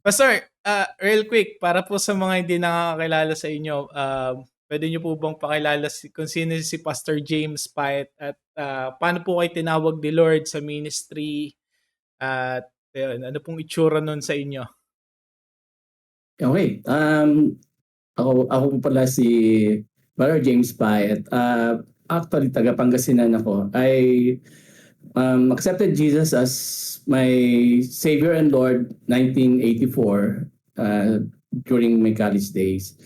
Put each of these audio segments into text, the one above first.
Pastor, real quick, para po sa mga hindi nakakakilala sa inyo, pwede niyo po bang pakilala kung sino si Pastor James Pyatt at paano po kayo tinawag ni Lord sa ministry at ayun, ano pong itsura nun sa inyo? Okay, ako po pala si Brother James Pyatt. Actually, taga Pangasinan ako. I accepted Jesus as my Savior and Lord 1984 during my college days.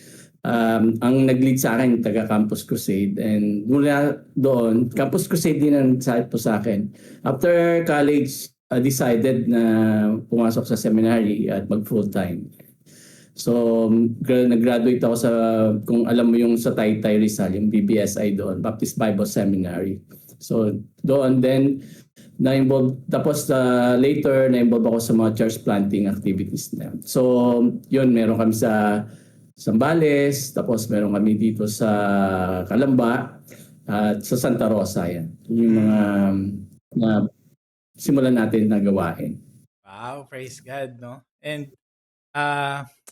Ang nag-lead sa akin, taga Campus Crusade. And mula doon, Campus Crusade din ang nag po sa akin. After college, decided na pumasok sa seminary at mag full-time. So, nag-graduate ako sa, kung alam mo yung sa Taytay Rizal, yung BBSI doon, Baptist Bible Seminary. So, doon then, na-involve, tapos later, na-involve ako sa mga church planting activities na. So, yun, meron kami sa Zambales, tapos meron kami dito sa Calamba, at sa Santa Rosa, yan. Yung mga na simulan natin na gawain. Wow, praise God, no? And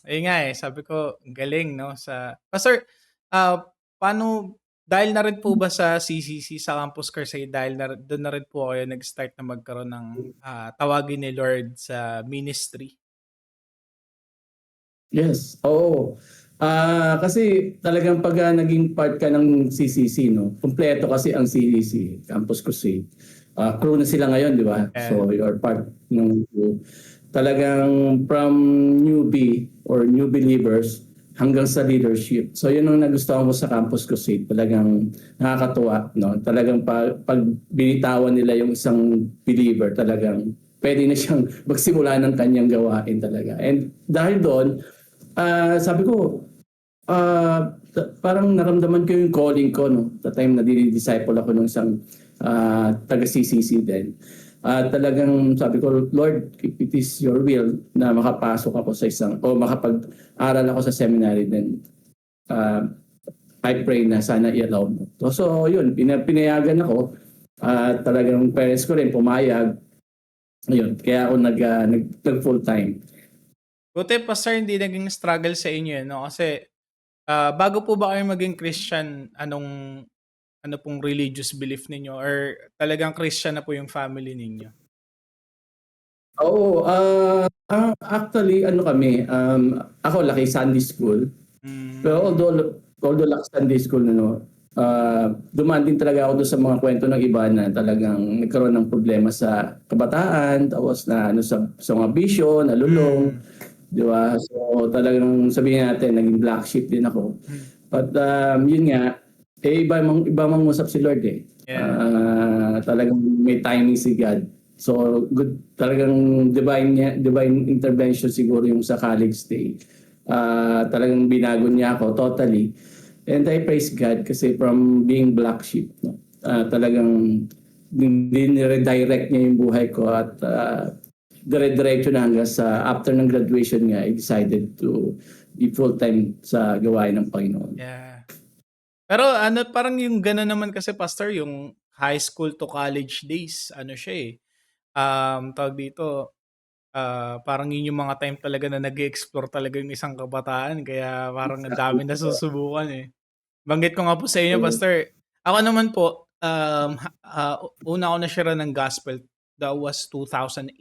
ayun nga sabi ko, ang galing, no? Pastor, paano, dahil na rin po ba sa CCC, sa Campus Crusade, dahil doon na rin po kayo nag-start na magkaroon ng tawagin ni Lord sa ministry? Yes, oo. Kasi talagang pag naging part ka ng CCC, no? Kumpleto kasi ang CCC, Campus Crusade. Crew na sila ngayon, di ba? So you're part ng crew. Talagang from newbie or new believers hanggang sa leadership. So yun ang nagustuhan ko sa Campus Crusade. Talagang nakakatuwa, no? Talagang pag binitawan nila yung isang believer, talagang pwede na siyang magsimula ng kanyang gawain talaga. And dahil doon, sabi ko, parang naramdaman ko yung calling ko, no? The time na disciple ako ng isang taga-CCC din. Talagang sabi ko, Lord, if it is your will na makapasok ako sa isang, o makapag-aral ako sa seminary, then I pray na sana i-allow mo. So yun, pinayagan ako. Talagang parents ko rin pumayag. Ayun, kaya ako nag full time. Buti Pastor, hindi naging struggle sa inyo, no? Kasi bago po ba kayo maging Christian, ano pong religious belief ninyo or talagang Christian na po yung family ninyo? Oo, actually ano kami, ako laki Sunday school. Pero although laki Sunday school, ano, dumaan din talaga ako doon sa mga kwento ng iba na talagang nagkaroon ng problema sa kabataan, tapos na ano sa mga bisyo, nalulong, di ba? So talagang sabihin natin, naging black sheep din ako. But yun nga, iba mang usap si Lord eh. Talagang may timing si God. So good, talagang divine intervention siguro yung sa college day. Talagang binago niya ako totally. And I praise God kasi from being black sheep, no, talagang redirect niya yung buhay ko at dire-diretso na hanggang sa after ng graduation nga, I decided to be full-time sa gawain ng Panginoon. Yeah. Pero ano, parang yung gano'n naman kasi Pastor, yung high school to college days, ano siya tawag dito, parang yun yung mga time talaga na nag-e-explore talaga yung isang kabataan kaya parang ang dami nasusubukan eh. Banggit ko nga po sa inyo, Pastor, ako naman po, una ako na-share ng gospel, that was 2008.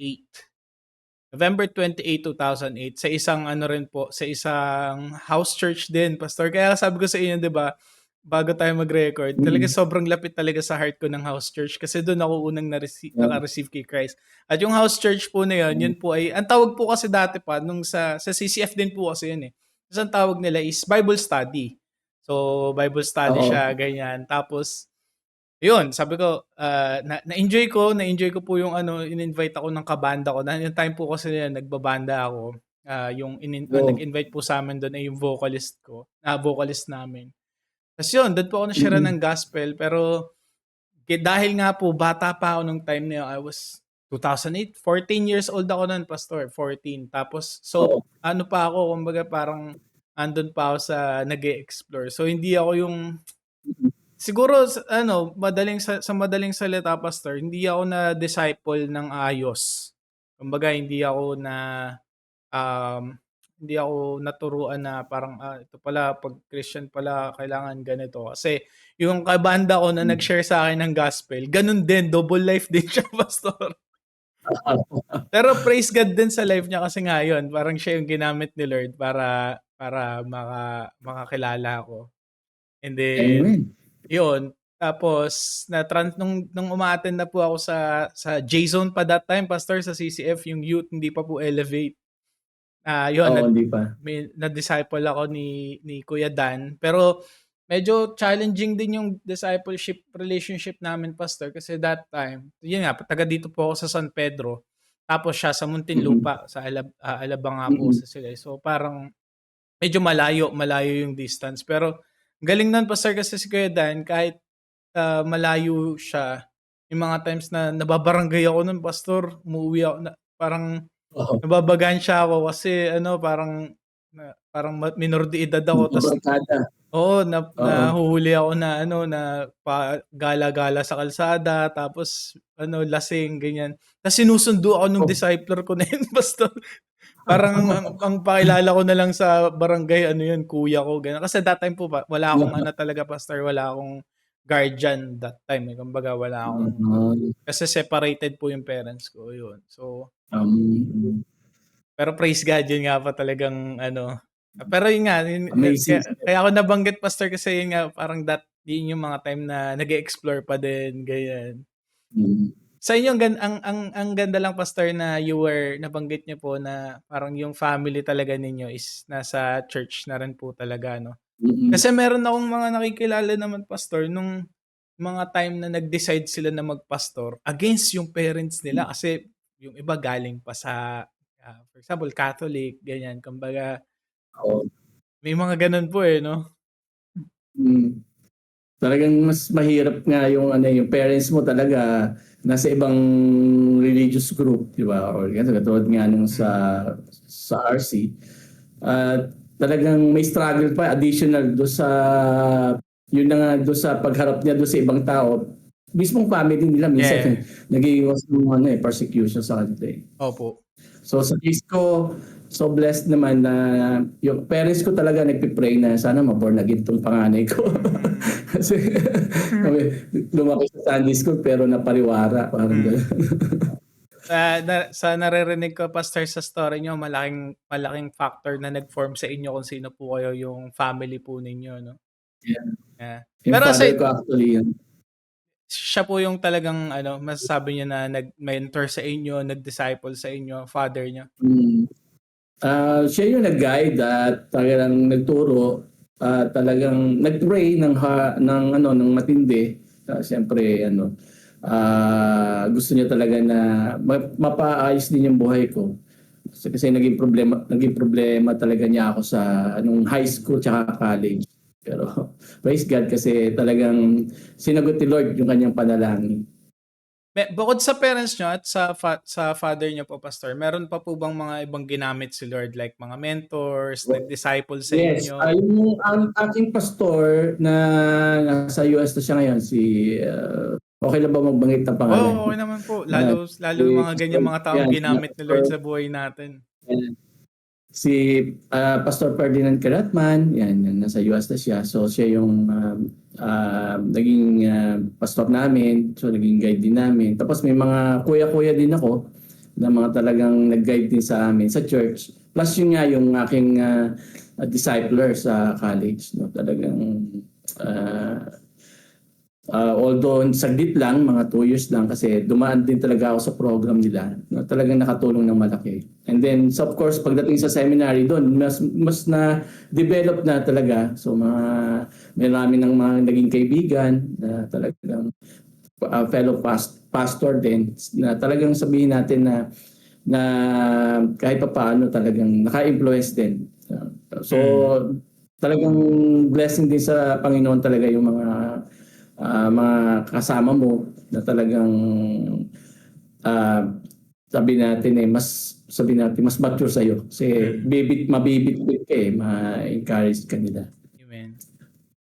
November 28, 2008 sa isang ano rin po, sa isang house church din, Pastor. Kaya sabi ko sa inyo, 'di ba, bago tayo mag-record, talaga sobrang lapit talaga sa heart ko ng house church kasi doon ako unang naka-receive kay Christ. At yung house church po na yun, yun po ay, ang tawag po kasi dati pa, nung sa CCF din po kasi yun eh. Tapos ang tawag nila is Bible study. So, Bible study siya, ganyan. Tapos, yun, sabi ko, na-enjoy ko po yung ano, in-invite ako ng kabanda ko. Na yung time po kasi na nagbabanda ako. Nag-invite po sa amin doon ay yung vocalist namin. Tapos yun, doon po ako na-share ng gospel. Pero dahil nga po, bata pa ako nung time na yun, I was 2008, 14 years old ako nun, Pastor, 14. Tapos, so, ano pa ako, kumbaga parang andun pa ako sa nag-e-explore. So, hindi ako yung siguro ano, sa madaling salita Pastor, hindi ako na disciple ng ayos. Kumbaga hindi ako na hindi ako naturuan na parang, ito pala 'pag Christian pala kailangan ganito. Kasi yung kabanda ko na Hmm. nag-share sa'kin ng gospel, gano'n din, double life din siya pastor. Pero praise God din sa life niya kasi nga yun, parang siya yung ginamit ni Lord para makakilala ako. And then Amen. yun, tapos nung uma-attend na po ako sa J-Zone pa that time pastor, sa CCF, yung youth, hindi pa po Elevate. Yun, Oo, hindi pa. na-disciple ako ni Kuya Dan, pero medyo challenging din yung discipleship relationship namin pastor, kasi that time, yun nga, taga dito po ako sa San Pedro, tapos siya sa Mm. Muntinlupa, Alabang nga po Mm. sila, eh. So parang medyo malayo, malayo yung distance. Pero galing nun pastor kasi si Kuya Dan, kahit malayo siya, yung mga times na nababarangay ako nun pastor, umuuwi ako na parang Oo, nababagansya ako kasi ano, parang minor de edad ako, ta's barkada. oo, Oo. nahuhuli ako na ano, na gala-gala sa kalsada, tapos ano, lasing ganyan. Ta's sinusundo ako nung Oh. discipler ko na yun pastor. Parang ang pakilala ko na lang sa barangay ano yun, kuya ko ganyan. Kasi that time po wala akong ano talaga pastor, wala akong guardian that time, eh. Kumbaga wala akong, kasi separated po yung parents ko, yun. So Um, pero praise God, yun nga pa talagang ano, pero yun nga, amazing. kaya ako nabanggit pastor kasi yun nga parang yun yung mga time na nag-e-explore pa din, ganyan. Mm. Sa inyo ang ganda lang pastor na nabanggit niyo po na parang yung family talaga ninyo is nasa church na rin po talaga 'no? Mm. Kasi meron akong mga nakikilala naman pastor nung mga time na nag-decide sila na magpastor, against yung parents nila, kasi yung iba galing pa sa, for example Catholic ganyan, kumbaga Oo. may mga gano'n po, eh, 'no? Mm. Talagang mas mahirap nga yung ano, yung parents mo talaga nasa ibang religious group, 'di ba? Or yan katulad nga nung Mm. sa RC. Talagang may struggle pa additional do sa yun na nga do sa pagharap niya do sa ibang tao. Mismong family nila minsan Yeah, nag-iiwas ng ano eh, persecution sa kanila eh. opo. So sa case ko, so blessed naman na yung parents ko talaga nagpe-pray na sana ma-born again tong panganay ko. Hmm. Kasi kami lumaki sa Sunday school pero napariwara parang Hmm. gano'n. Sa naririnig ko pastor sa story niyo, malaking malaking factor na nag-form sa inyo kung sino po kayo, yung family po ninyo 'no? Yeah. Yeah. Yung Pero father ko actually yun. siya po yung talagang ano, masasabi niyo na nag-mentor sa inyo, nag-disciple sa inyo, father niyo? Mm. Siya yung nag-guide at talagang nagturo at talagang nag-pray ng ano ng matindi. Siyempre ano gusto niya talaga na mapaayos din yung buhay ko. Kasi naging problema talaga niya ako sa anong high school tsaka college. Pero praise God kasi talagang sinagot ni Lord yung kanyang panalangin. Bukod sa parents niyo at sa father niyo po pastor, meron pa po bang mga ibang ginamit si Lord, like mga mentors, nag-disciple sa Yes, inyo? yung ang aking pastor na nasa US na siya ngayon si okey lang ba magbanggit ng pangalan? Oo, okey naman po. Ah, Lalo yung si mga Pastor ganyang mga taong yan, sina ginamit ni Pastor Lord sa buhay natin. yan, si, Pastor Ferdinand Caratman, yan nasa US na siya. So siya yung, naging, pastor namin, so naging guide din namin. Tapos may mga kuya-kuya din ako na mga talagang nag-guide din sa amin sa church. Plus yun nga yung aking, discipler sa college 'no, talagang, ah although saglit lang, mga 2 years lang kasi dumaan din talaga ako sa program nila na talagang nakatulong ng malaki. And then so of course pagdating sa seminary doon mas na-develop na talaga. So marami ng mga naging kaibigan na talagang fellow pastor din na talagang sabihin natin na kahit pa paano talagang naka-influence din. So Hmm. talagang blessing din sa Panginoon talaga yung mga kasama mo na talagang ah, sabi natin mas mature sa'yo kasi Mm. mabibitbit ka eh, ma-encourage ka nila.